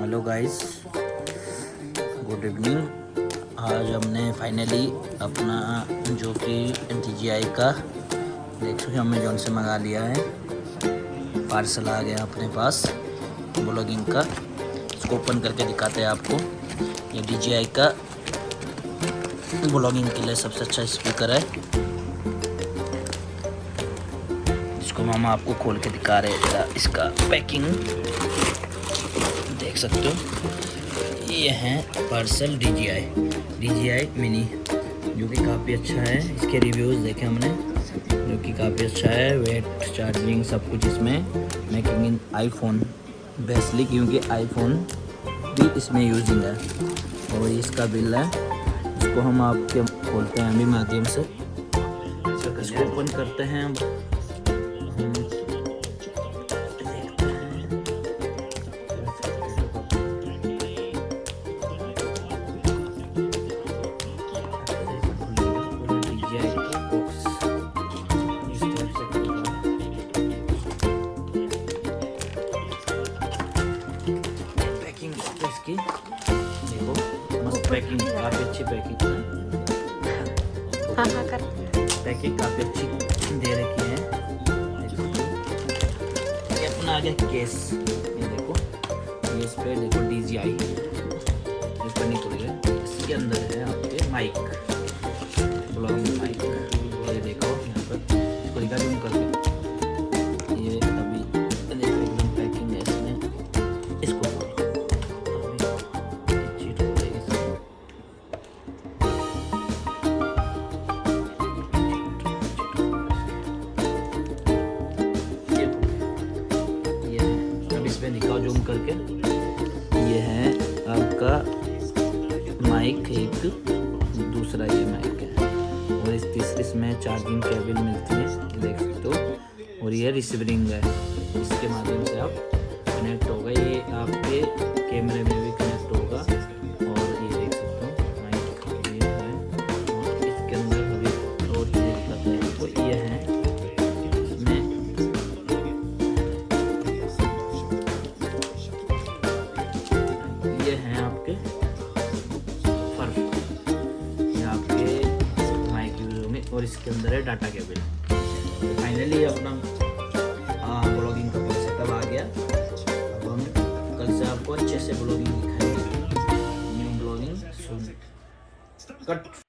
Hello guys, good evening. आज हमने finally अपना जो कि DJI का देख सकते अमेजोन से मंगा लिया है। पार्सल आ गया अपने पास ब्लॉगिंग का। इसको ओपन करके दिखाते हैं आपको। ये DJI का ब्लॉगिंग के लिए सबसे अच्छा स्पीकर है। इसको मामा आपको खोल के दिखा रहे हैं। इसका पैकिंग देख सकते हो। ये है पार्सल DJI मिनी, जो कि काफ़ी अच्छा है। इसके रिव्यूज़ देखे हमने, जो कि काफ़ी अच्छा है। वेट, चार्जिंग, सब कुछ इसमें मेकिंग इन आईफोन बेस्टली, क्योंकि आईफोन भी इसमें यूजिंग है। और इसका बिल है, इसको हम आपके खोलते हैं अभी माध्यम से। इसको ओपन करते हैं हम। पैकिंग इसकी देखो, मस्त पैकिंग, काफ़ी अच्छी पैकिंग है। पैकिंग काफ़ी अच्छी दे रखी है। ये अपना आ गया केस, ये देखो, केस पे देखो DJI ऊपर निकलेगा। इसके अंदर है आपके माइक, ब्लॉगिंग माइक। ये देखो यहाँ पर, इसको दिखा जूम करके। ये अभी देखो एकदम पैकिंग है इसमें। इसको इसमें दिखाओ जूम करके। ये है आपका माइक, एक दूसरा ये माइक है। और इस तीसरे इसमें चार्जिंग केबल मिलती है, ये देख सकते हो। और ये रिसीवरिंग है, इसके माध्यम से आप कनेक्ट होगा। ये आपके कैमरे में भी कनेक्ट होगा। और ये देख सकते हो माइक, ये है। और इसके अंदर अभी और चीज़ें दिखाते हैं। तो ये है इसमें, ये हैं आपके फर्क, ये आपके माइक यूज होंगे। और इसके अंदर है डाटा केबल। तो फाइनली अपना ब्लॉगिंग का सेटअप आ गया। अब हम कल से आपको अच्छे से ब्लॉगिंग दिखाएंगे। New blogging cut.